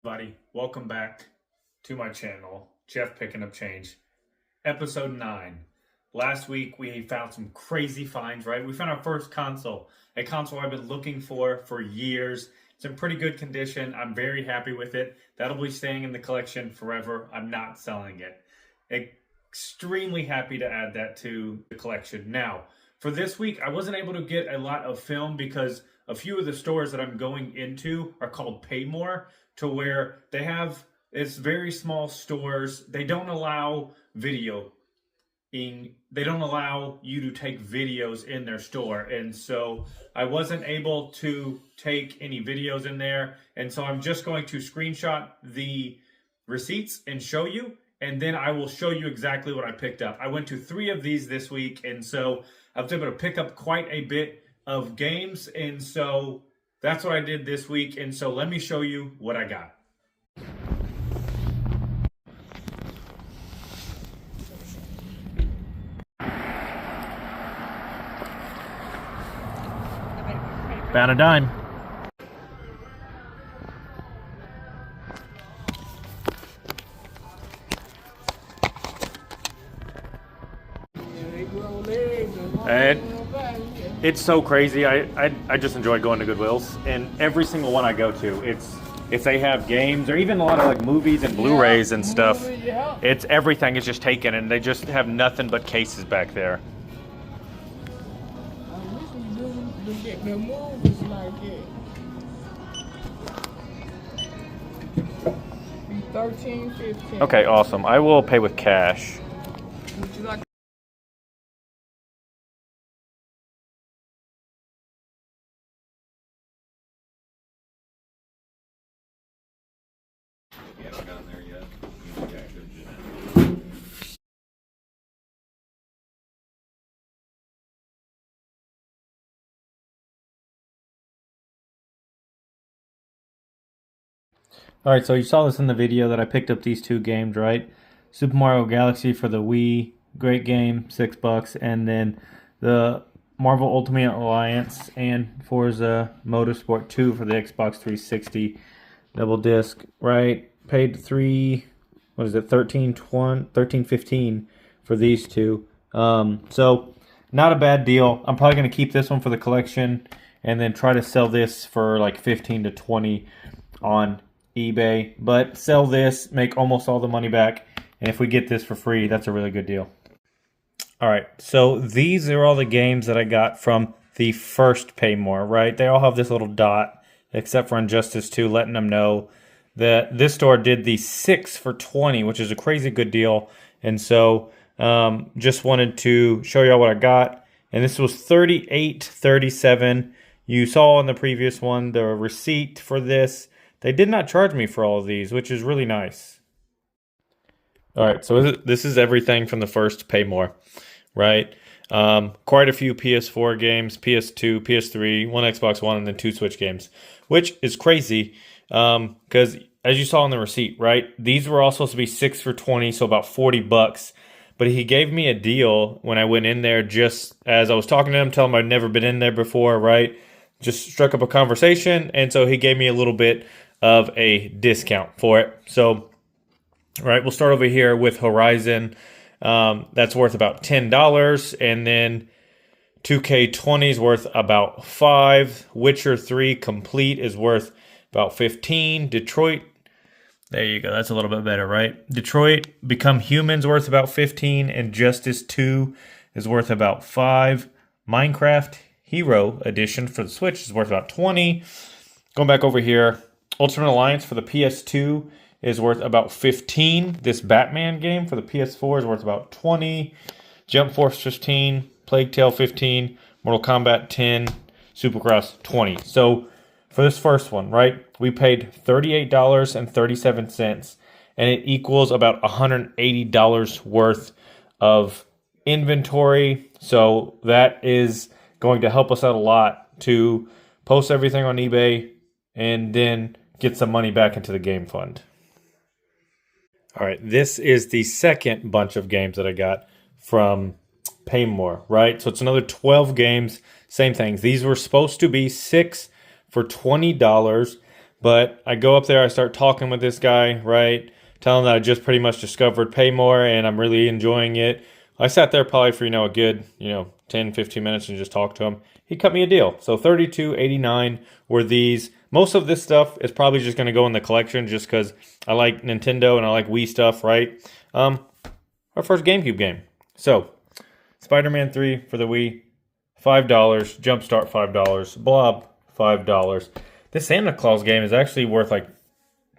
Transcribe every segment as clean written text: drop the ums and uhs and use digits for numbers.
Everybody, welcome back to my channel, Jeff Picking Up Change, episode 9. Last week we found some crazy finds, right? We found our first console, a console I've been looking for years. It's in pretty good condition. I'm very happy with it. That'll be staying in the collection forever. I'm not selling it. Extremely happy to add that to the collection. Now, for this week, I wasn't able to get a lot of film because a few of the stores that I'm going into are called PayMore, to where they have, it's very small stores. They don't allow videoing. They don't allow you to take videos in their store. And so I wasn't able to take any videos in there. And so I'm just going to screenshot the receipts and show you. And then I will show you exactly what I picked up. I went to 3 of these this week. And so I was able to pick up quite a bit of games. And so that's what I did this week. And so let me show you what I got. Found a dime. And it's so crazy. I just enjoy going to Goodwills, and every single one I go to, it's if they have games or even a lot of like movies and Blu-rays and stuff, it's everything is just taken, and they just have nothing but cases back there. $13.15. Okay, awesome. I will pay with cash. Would you like? You haven't gotten there yet. Alright, so you saw this in the video that I picked up these 2 games, right? Super Mario Galaxy for the Wii, great game, $6, and then the Marvel Ultimate Alliance and Forza Motorsport 2 for the Xbox 360 double disc, right? Paid $13.15 for these 2. So not a bad deal. I'm probably going to keep this one for the collection and then try to sell this for like 15 to 20 on eBay, but sell this, make almost all the money back, and if we get this for free, that's a really good deal. Alright, so these are all the games that I got from the first PayMore, right? They all have this little dot, except for Injustice 2, letting them know that this store did the 6 for 20, which is a crazy good deal, and so just wanted to show y'all what I got, and this was $38.37. You saw in the previous one the receipt for this. They did not charge me for all of these, which is really nice. All right, so this is everything from the first PayMore, right? Quite a few PS4 games, PS2, PS3, 1 Xbox One, and then 2 Switch games, which is crazy because as you saw in the receipt, right? These were all supposed to be 6 for 20, so about $40. But he gave me a deal when I went in there, just as I was talking to him, telling him I'd never been in there before, right? Just struck up a conversation, and so he gave me a little bit of a discount for it. So, all right, we'll start over here with Horizon. That's worth about $10, and then 2K20 is worth about $5. Witcher 3 Complete is worth about $15. Detroit, there you go. That's a little bit better, right? Detroit Become Human's worth about $15, and Justice 2 is worth about $5. Minecraft Hero Edition for the Switch is worth about $20. Going back over here, Ultimate Alliance for the PS2 is worth about $15. This Batman game for the PS4 is worth about $20. Jump Force 15, Plague Tale 15, Mortal Kombat 10, Supercross 20. So for this first one, right, we paid $38.37, and it equals about $180 worth of inventory. So that is going to help us out a lot to post everything on eBay and then get some money back into the game fund. All right, this is the second bunch of games that I got from PayMore, right? So it's another 12 games, same things. These were supposed to be 6 for $20, But I go up there, I start talking with this guy, right? Tell him that I just pretty much discovered PayMore and I'm really enjoying it. I sat there probably for, a good, 10, 15 minutes and just talked to him. He cut me a deal. So $32.89 were these. Most of this stuff is probably just going to go in the collection just because I like Nintendo and I like Wii stuff, right? Our first GameCube game. So, Spider-Man 3 for the Wii, $5. Jumpstart, $5. Blob, $5. This Santa Claus game is actually worth like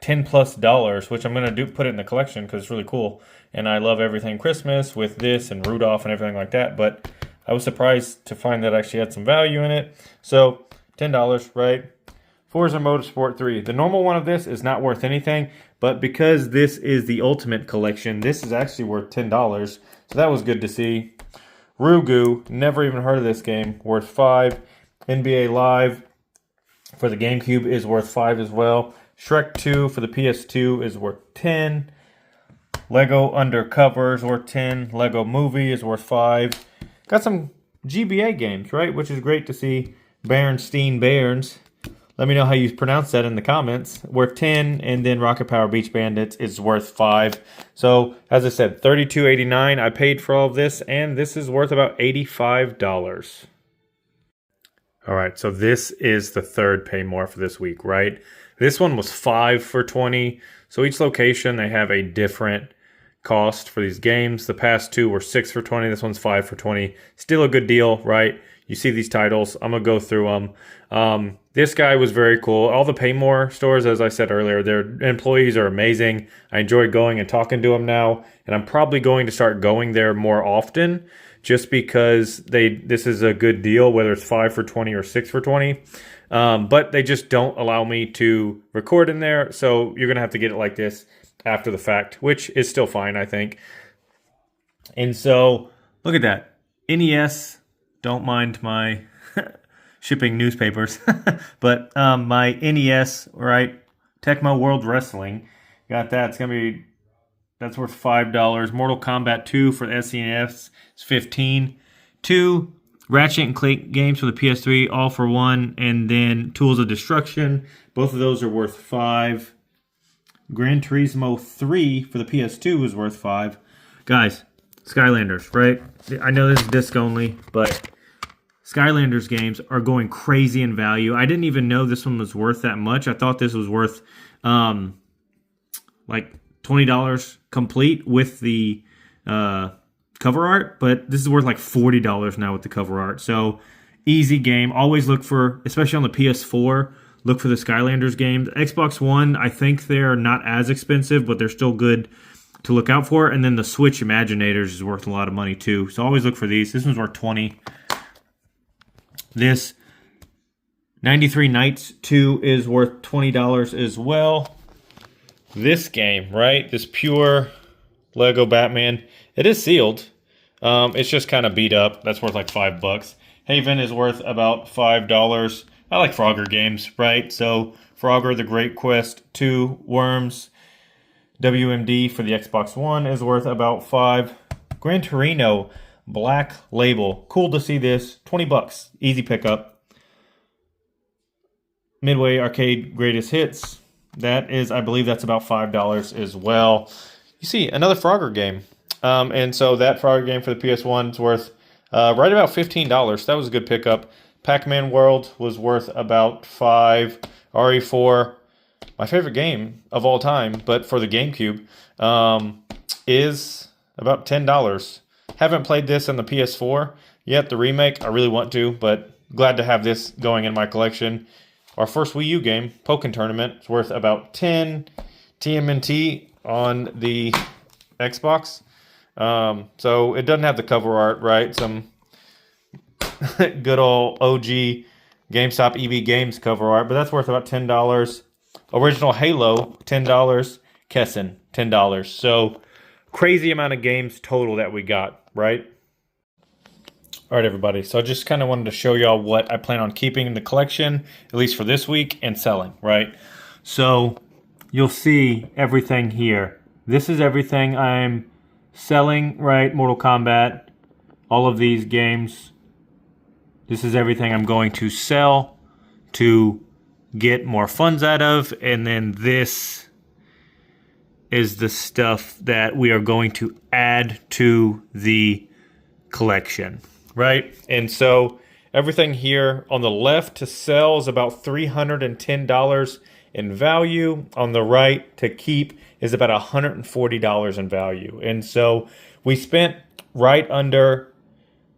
$10+, which I'm going to put it in the collection because it's really cool. And I love everything Christmas with this and Rudolph and everything like that. But I was surprised to find that it actually had some value in it. So, $10, right? Forza Motorsport 3. The normal one of this is not worth anything, but because this is the Ultimate Collection, this is actually worth $10. So that was good to see. Rugu, never even heard of this game, worth $5. NBA Live for the GameCube is worth $5 as well. Shrek 2 for the PS2 is worth $10. Lego Undercover is worth $10. Lego Movie is worth $5. Got some GBA games, right? Which is great to see. Berenstain Bears. Let me know how you pronounce that in the comments. Worth $10, and then Rocket Power Beach Bandits is worth $5. So, as I said, $32.89 I paid for all of this, and this is worth about $85. All right, so this is the third PayMore for this week, right? This one was $5 for $20. So each location, they have a different cost for these games. The past two were $6 for $20. This one's $5 for $20. Still a good deal, right? You see these titles. I'm going to go through them. This guy was very cool. All the PayMore stores, as I said earlier, their employees are amazing. I enjoy going and talking to them now, and I'm probably going to start going there more often just because this is a good deal, whether it's $5 for $20 or $6 for $20. But they just don't allow me to record in there, so you're going to have to get it like this after the fact, which is still fine, I think. And so, look at that. NES, don't mind my shipping newspapers, but my NES, right? Tecmo World Wrestling, got that. That's worth $5. Mortal Kombat 2 for the SNES is $15. 2 Ratchet and Clank games for the PS3, all for $1, and then Tools of Destruction. Both of those are worth $5. Gran Turismo 3 for the PS2 is worth $5. Guys, Skylanders, right? I know this is disc only, but Skylanders games are going crazy in value. I didn't even know this one was worth that much. I thought this was worth like $20 complete with the cover art, but this is worth like $40 now with the cover art. So easy game. Always look for, especially on the PS4, look for the Skylanders games. Xbox One, I think they're not as expensive, but they're still good to look out for. And then the Switch Imaginators is worth a lot of money too. So always look for these. This one's worth $20. This 93 Nights 2 is worth $20 as well. This game, right? This pure Lego Batman. It is sealed. It's just kind of beat up. That's worth like $5. Haven is worth about $5. I like Frogger games, right? So Frogger, The Great Quest 2, Worms, WMD for the Xbox One is worth about $5. Gran Torino Black Label. Cool to see this. $20. Easy pickup. Midway Arcade Greatest Hits. That is, I believe that's about $5 as well. You see, another Frogger game. And so that Frogger game for the PS1 is worth right about $15. That was a good pickup. Pac-Man World was worth about $5. RE4, my favorite game of all time, but for the GameCube, is about $10. Haven't played this on the PS4 yet, the remake. I really want to, but glad to have this going in my collection. Our first Wii U game, Pokken Tournament, is worth about $10. TMNT on the Xbox. So it doesn't have the cover art, right? Some good old OG GameStop EB Games cover art, but that's worth about $10. Original Halo, $10. Kessen, $10. So crazy amount of games total that we got, right? All right, everybody. So I just kind of wanted to show y'all what I plan on keeping in the collection, at least for this week, and selling, right? So you'll see everything here. This is everything I'm selling, right? Mortal Kombat, all of these games. This is everything I'm going to sell to get more funds out of. And then this is the stuff that we are going to add to the collection, right? And so everything here on the left to sell is about $310 in value. On the right to keep is about $140 in value. And so we spent right under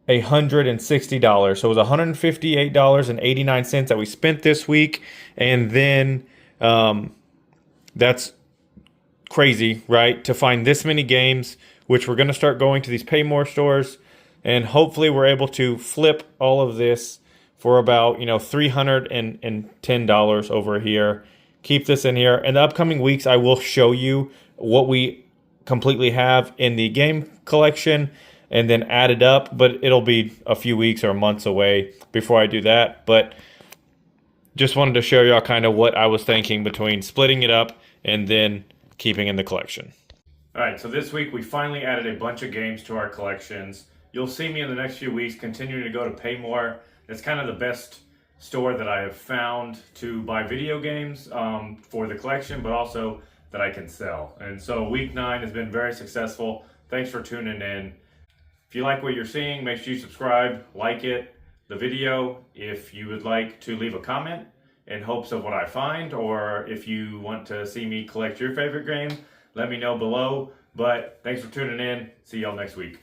$160. So it was $158.89 that we spent this week. And then that's crazy, right? To find this many games, which we're going to start going to these PayMore stores. And hopefully we're able to flip all of this for about, $310 over here. Keep this in here. In the upcoming weeks, I will show you what we completely have in the game collection and then add it up. But it'll be a few weeks or months away before I do that. But just wanted to show y'all kind of what I was thinking between splitting it up and then keeping in the collection. All right, so this week we finally added a bunch of games to our collections. You'll see me in the next few weeks continuing to go to PayMore. It's kind of the best store that I have found to buy video games for the collection, but also that I can sell. And so week 9 has been very successful. Thanks for tuning in. If you like what you're seeing, make sure you subscribe, like the video. If you would like to leave a comment in hopes of what I find, or if you want to see me collect your favorite game, let me know below. But thanks for tuning in. See y'all next week.